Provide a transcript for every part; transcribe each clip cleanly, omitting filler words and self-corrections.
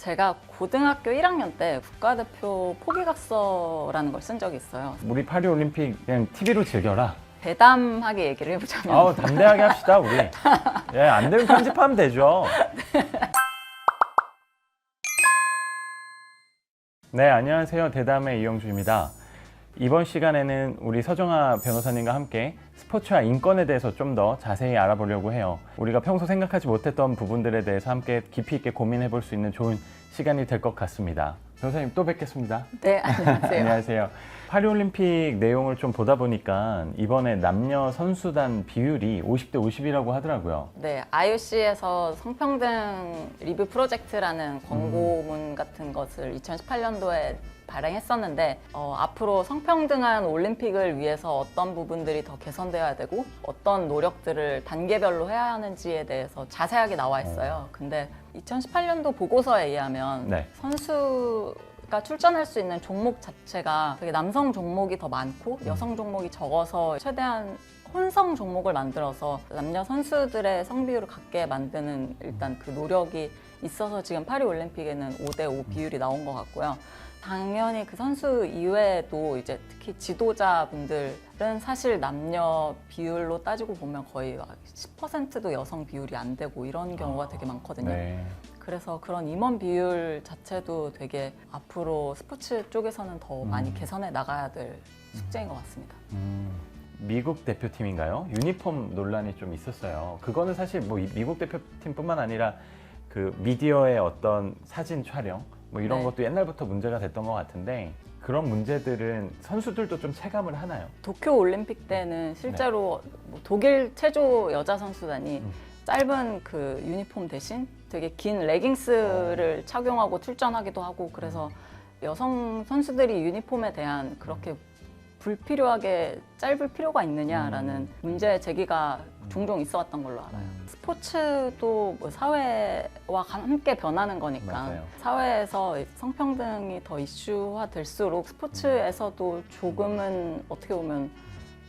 제가 고등학교 1학년 때 국가대표 포기각서라는 걸 쓴 적이 있어요. 우리 파리올림픽 그냥 TV로 즐겨라. 대담하게 얘기를 해보자면 아우, 담대하게 합시다 우리. 예, 안 되면 편집하면 되죠. 네, 안녕하세요. 대담의 이영주입니다. 이번 시간에는 우리 서정아 변호사님과 함께 스포츠와 인권에 대해서 좀 더 자세히 알아보려고 해요. 우리가 평소 생각하지 못했던 부분들에 대해서 함께 깊이 있게 고민해 볼 수 있는 좋은 시간이 될 것 같습니다. 변호사님 또 뵙겠습니다. 네, 안녕하세요. 안녕하세요. 파리올림픽 내용을 좀 보다 보니까 이번에 남녀 선수단 비율이 50대 50이라고 하더라고요. 네, IOC에서 성평등 리뷰 프로젝트라는 광고문 같은 것을 2018년도에 발행했었는데 앞으로 성평등한 올림픽을 위해서 어떤 부분들이 더 개선되어야 되고 어떤 노력들을 단계별로 해야 하는지에 대해서 자세하게 나와 있어요. 근데 2018년도 보고서에 의하면 네. 선수가 출전할 수 있는 종목 자체가 되게 남성 종목이 더 많고 여성 종목이 적어서 최대한 혼성 종목을 만들어서 남녀 선수들의 성비율을 같게 만드는 일단 그 노력이 있어서 지금 파리올림픽에는 5대5 비율이 나온 것 같고요. 당연히 그 선수 이외에도 이제 특히 지도자분들은 사실 남녀 비율로 따지고 보면 거의 10%도 여성 비율이 안 되고 이런 경우가 되게 많거든요. 네. 그래서 그런 임원 비율 자체도 되게 앞으로 스포츠 쪽에서는 더 많이 개선해 나가야 될 숙제인 것 같습니다. 미국 대표팀인가요? 유니폼 논란이 좀 있었어요. 그거는 사실 뭐 미국 대표팀뿐만 아니라 그 미디어의 어떤 사진 촬영 뭐 이런 네. 것도 옛날부터 문제가 됐던 것 같은데 그런 문제들은 선수들도 좀 체감을 하나요? 도쿄 올림픽 때는 실제로 뭐 독일 체조 여자 선수단이 짧은 그 유니폼 대신 되게 긴 레깅스를 착용하고 출전하기도 하고 그래서 여성 선수들이 유니폼에 대한 그렇게 불필요하게 짧을 필요가 있느냐라는 문제 제기가 종종 있어 왔던 걸로 알아요. 스포츠도 뭐 사회와 함께 변하는 거니까 맞아요. 사회에서 성평등이 더 이슈화 될수록 스포츠에서도 조금은 어떻게 보면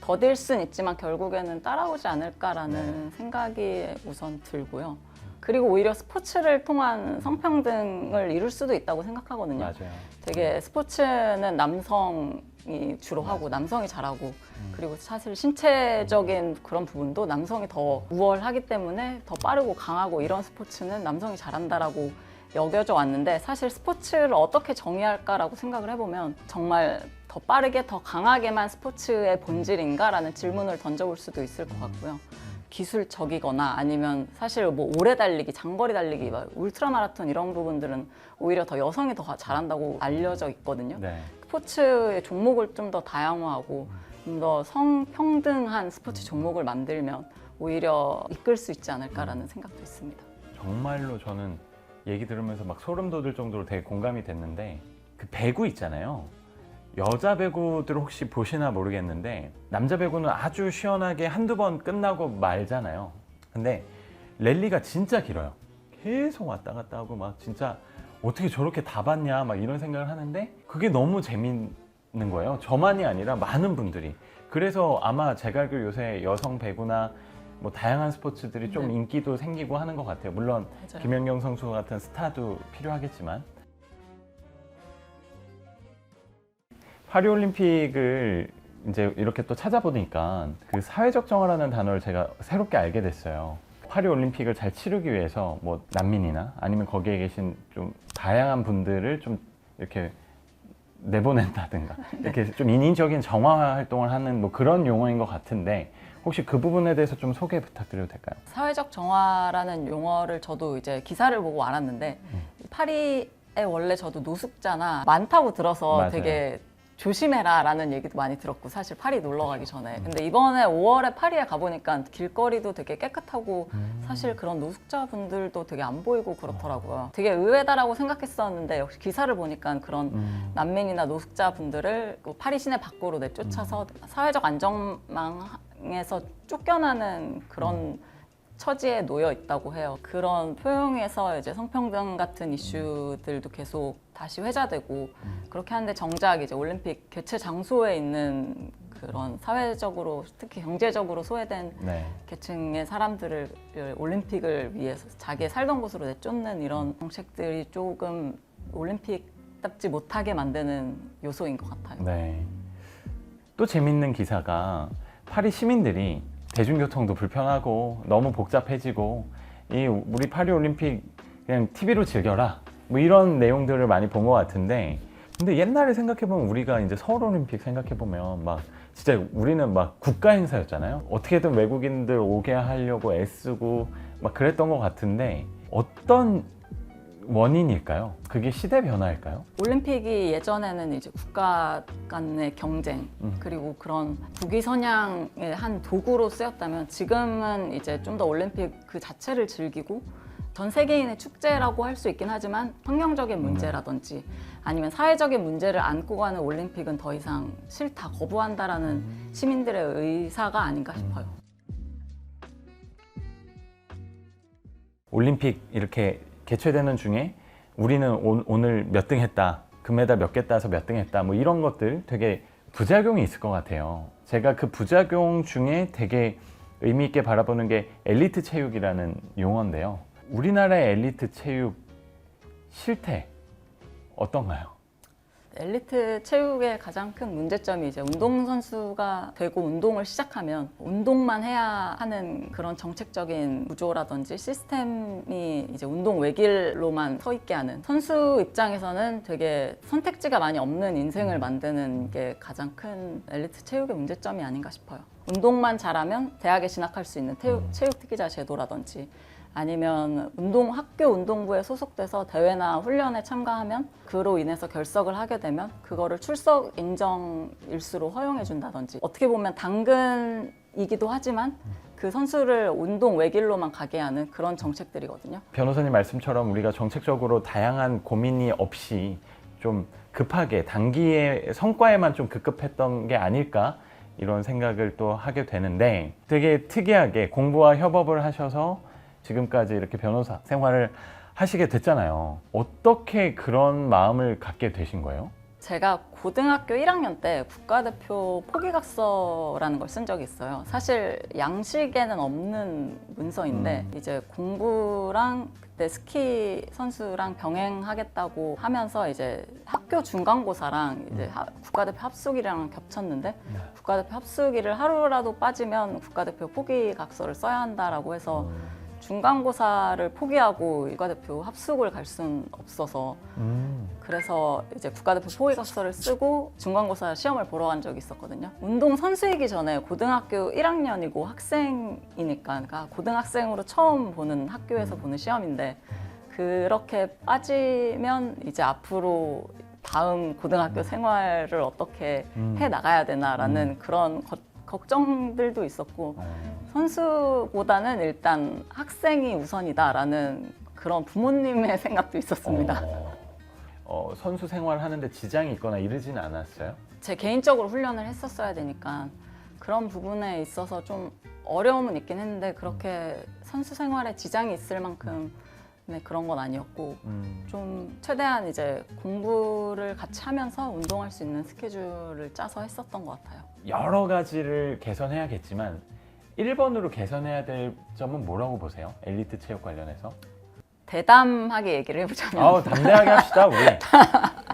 더딜 순 있지만 결국에는 따라오지 않을까라는 생각이 우선 들고요. 그리고 오히려 스포츠를 통한 성평등을 이룰 수도 있다고 생각하거든요. 맞아요. 되게 스포츠는 남성이 주로 하고 남성이 잘하고 그리고 사실 신체적인 그런 부분도 남성이 더 우월하기 때문에 더 빠르고 강하고 이런 스포츠는 남성이 잘한다라고 여겨져 왔는데 사실 스포츠를 어떻게 정의할까라고 생각을 해보면 정말 더 빠르게 더 강하게만 스포츠의 본질인가라는 질문을 던져볼 수도 있을 것 같고요. 기술적이거나 아니면 사실 뭐 오래 달리기, 장거리 달리기, 막 울트라 마라톤 이런 부분들은 오히려 더 여성이 더 잘한다고 알려져 있거든요. 네. 스포츠의 종목을 좀 더 다양화하고 좀 더 성평등한 스포츠 종목을 만들면 오히려 이끌 수 있지 않을까라는 생각도 있습니다. 정말로 저는 얘기 들으면서 막 소름 돋을 정도로 되게 공감이 됐는데 그 배구 있잖아요. 여자 배구들 혹시 보시나 모르겠는데 남자 배구는 아주 시원하게 한두 번 끝나고 말잖아요. 근데 랠리가 진짜 길어요. 계속 왔다 갔다 하고 막 진짜 어떻게 저렇게 다 봤냐 막 이런 생각을 하는데 그게 너무 재밌는 거예요. 저만이 아니라 많은 분들이. 그래서 아마 제가 알기로 요새 여성 배구나 뭐 다양한 스포츠들이 좀 인기도 생기고 하는 것 같아요. 물론 맞아요. 김연경 선수 같은 스타도 필요하겠지만 파리올림픽을 이제 이렇게 또 찾아보니까 그 사회적 정화라는 단어를 제가 새롭게 알게 됐어요. 파리올림픽을 잘 치르기 위해서 뭐 난민이나 아니면 거기에 계신 좀 다양한 분들을 좀 이렇게 내보낸다든가 이렇게 좀 인위적인 정화 활동을 하는 뭐 그런 용어인 것 같은데 혹시 그 부분에 대해서 좀 소개 부탁드려도 될까요? 사회적 정화라는 용어를 저도 이제 기사를 보고 알았는데 파리에 원래 저도 노숙자나 많다고 들어서 맞아요. 되게 조심해라 라는 얘기도 많이 들었고 사실 파리 놀러 가기 전에 근데 이번에 5월에 파리에 가보니까 길거리도 되게 깨끗하고 사실 그런 노숙자분들도 되게 안 보이고 그렇더라고요. 되게 의외다라고 생각했었는데 역시 기사를 보니까 그런 난민이나 노숙자분들을 파리 시내 밖으로 내쫓아서 사회적 안전망에서 쫓겨나는 그런 처지에 놓여 있다고 해요. 그런 표현에서 이제 성평등 같은 이슈들도 계속 다시 회자되고 그렇게 하는데 정작 이제 올림픽 개최 장소에 있는 그런 사회적으로 특히 경제적으로 소외된 네. 계층의 사람들을 올림픽을 위해서 자기의 살던 곳으로 내쫓는 이런 정책들이 조금 올림픽답지 못하게 만드는 요소인 것 같아요. 네. 또 재밌는 기사가 파리 시민들이 대중교통도 불편하고 너무 복잡해지고 우리 파리 올림픽 그냥 TV로 즐겨라 뭐 이런 내용들을 많이 본 것 같은데, 근데 옛날에 생각해보면 우리가 이제 서울 올림픽 생각해보면 막 진짜 우리는 막 국가 행사였잖아요. 어떻게든 외국인들 오게 하려고 애쓰고 막 그랬던 것 같은데 어떤 원인일까요? 그게 시대 변화일까요? 올림픽이 예전에는 이제 국가 간의 경쟁 그리고 그런 국위 선양의 한 도구로 쓰였다면, 지금은 이제 좀 더 올림픽 그 자체를 즐기고 전 세계인의 축제라고 할 수 있긴 하지만 환경적인 문제라든지 아니면 사회적인 문제를 안고 가는 올림픽은 더 이상 싫다, 거부한다라는 시민들의 의사가 아닌가 싶어요. 올림픽 이렇게 개최되는 중에 우리는 오늘 몇 등 했다, 금메달 몇 개 따서 몇 등 했다, 뭐 이런 것들 되게 부작용이 있을 것 같아요. 제가 그 부작용 중에 되게 의미 있게 바라보는 게 엘리트 체육이라는 용어인데요. 우리나라의 엘리트 체육 실태 어떤가요? 엘리트 체육의 가장 큰 문제점이 이제 운동선수가 되고 운동을 시작하면 운동만 해야 하는 그런 정책적인 구조라든지 시스템이 이제 운동 외길로만 서 있게 하는, 선수 입장에서는 되게 선택지가 많이 없는 인생을 만드는 게 가장 큰 엘리트 체육의 문제점이 아닌가 싶어요. 운동만 잘하면 대학에 진학할 수 있는 체육 특기자 제도라든지 아니면 학교 운동부에 소속돼서 대회나 훈련에 참가하면 그로 인해서 결석을 하게 되면 그거를 출석 인정 일수로 허용해 준다든지, 어떻게 보면 당근이기도 하지만 그 선수를 운동 외길로만 가게 하는 그런 정책들이거든요. 변호사님 말씀처럼 우리가 정책적으로 다양한 고민이 없이 좀 급하게 단기의 성과에만 좀 급급했던 게 아닐까, 이런 생각을 또 하게 되는데, 되게 특이하게 공부와 협업을 하셔서 지금까지 이렇게 변호사 생활을 하시게 됐잖아요. 어떻게 그런 마음을 갖게 되신 거예요? 제가 고등학교 1학년 때 국가대표 포기각서라는 걸 쓴 적이 있어요. 사실 양식에는 없는 문서인데 이제 공부랑 그때 스키 선수랑 병행하겠다고 하면서 이제 학교 중간고사랑 이제 국가대표 합숙이랑 겹쳤는데 국가대표 합숙일을 하루라도 빠지면 국가대표 포기각서를 써야 한다라고 해서 중간고사를 포기하고 국가대표 합숙을 갈 수는 없어서 그래서 이제 국가대표 포기각서를 쓰고 중간고사 시험을 보러 간 적이 있었거든요. 운동 선수이기 전에 고등학교 1학년이고 학생이니까, 그러니까 고등학생으로 처음 보는 학교에서 보는 시험인데, 그렇게 빠지면 이제 앞으로 다음 고등학교 생활을 어떻게 해 나가야 되나라는 그런 걱정들도 있었고, 선수보다는 일단 학생이 우선이다라는 그런 부모님의 생각도 있었습니다. 선수 생활 하는데 지장이 있거나 이러지는 않았어요? 제 개인적으로 훈련을 했었어야 되니까 그런 부분에 있어서 좀 어려움은 있긴 했는데, 그렇게 선수 생활에 지장이 있을 만큼 그런 건 아니었고, 좀 최대한 이제 공부를 같이 하면서 운동할 수 있는 스케줄을 짜서 했었던 것 같아요. 여러 가지를 개선해야겠지만 1번으로 개선해야 될 점은 뭐라고 보세요? 엘리트 체육 관련해서? 대담하게 얘기를 해보자면, 아우, 담대하게 합시다 우리.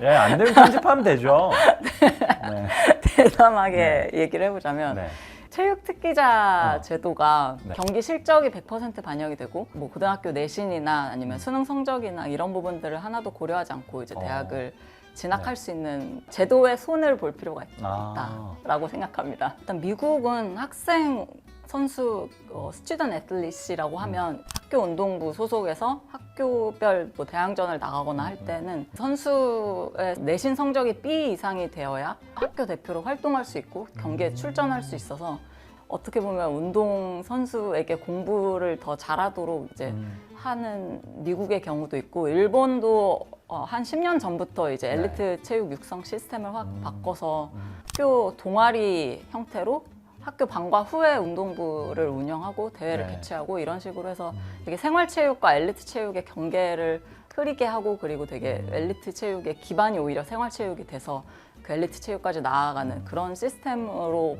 예, 안 되면 편집하면 되죠. 네. 대담하게 얘기를 해보자면 네. 체육 특기자 제도가 네. 경기 실적이 100% 반영이 되고, 뭐 고등학교 내신이나 아니면 수능 성적이나 이런 부분들을 하나도 고려하지 않고 이제 대학을 진학할 수 있는 제도에 손을 볼 필요가 있다라고 생각합니다. 일단 미국은 학생 선수 스튜던트 애틀릿이라고 하면 학교 운동부 소속에서 학교별 뭐 대항전을 나가거나 할 때는 선수의 내신 성적이 B 이상이 되어야 학교 대표로 활동할 수 있고 경기에 출전할 수 있어서, 어떻게 보면 운동 선수에게 공부를 더 잘하도록 이제 하는 미국의 경우도 있고, 일본도 한 10년 전부터 이제 엘리트 체육 육성 시스템을 확 바꿔서 학교 동아리 형태로 학교 방과 후에 운동부를 운영하고 대회를 개최하고 이런 식으로 해서 되게 생활체육과 엘리트 체육의 경계를 흐리게 하고 그리고 되게 엘리트 체육의 기반이 오히려 생활체육이 돼서 그 엘리트 체육까지 나아가는 그런 시스템으로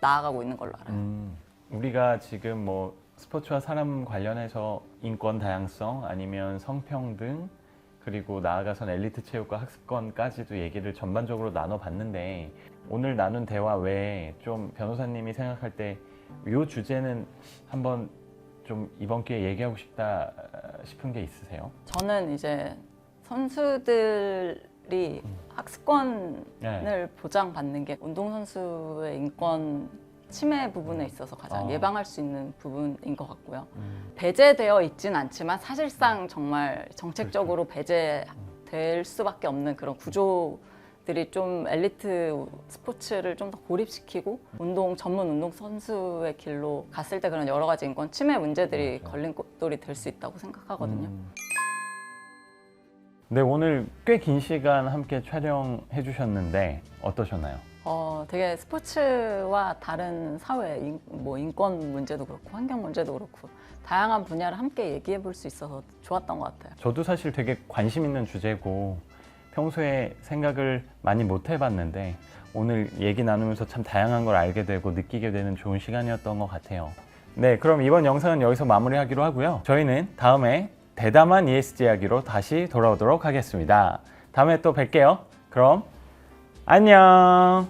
나아가고 있는 걸로 알아요. 우리가 지금 뭐 스포츠와 사람 관련해서 인권 다양성 아니면 성평등 그리고 나아가선 엘리트 체육과 학습권까지도 얘기를 전반적으로 나눠봤는데 오늘 나눈 대화 외에 좀 변호사님이 생각할 때 이 주제는 한번 좀 이번 기회에 얘기하고 싶다 싶은 게 있으세요? 저는 이제 선수들이 학습권을 네. 보장받는 게 운동선수의 인권 침해 부분에 있어서 가장 예방할 수 있는 부분인 것 같고요. 배제되어 있진 않지만 사실상 정말 정책적으로 배제될 수밖에 없는 그런 구조들이 좀 엘리트 스포츠를 좀 더 고립시키고 전문 운동 선수의 길로 갔을 때 그런 여러 가지 인권 침해 문제들이 걸림돌이 될 수 있다고 생각하거든요. 네, 오늘 꽤 긴 시간 함께 촬영해 주셨는데 어떠셨나요? 되게 스포츠와 다른 사회, 인권 문제도 그렇고 환경 문제도 그렇고 다양한 분야를 함께 얘기해 볼 수 있어서 좋았던 것 같아요. 저도 사실 되게 관심 있는 주제고 평소에 생각을 많이 못 해봤는데 오늘 얘기 나누면서 참 다양한 걸 알게 되고 느끼게 되는 좋은 시간이었던 것 같아요. 네, 그럼 이번 영상은 여기서 마무리하기로 하고요. 저희는 다음에 대담한 ESG 이야기로 다시 돌아오도록 하겠습니다. 다음에 또 뵐게요. 그럼 안녕.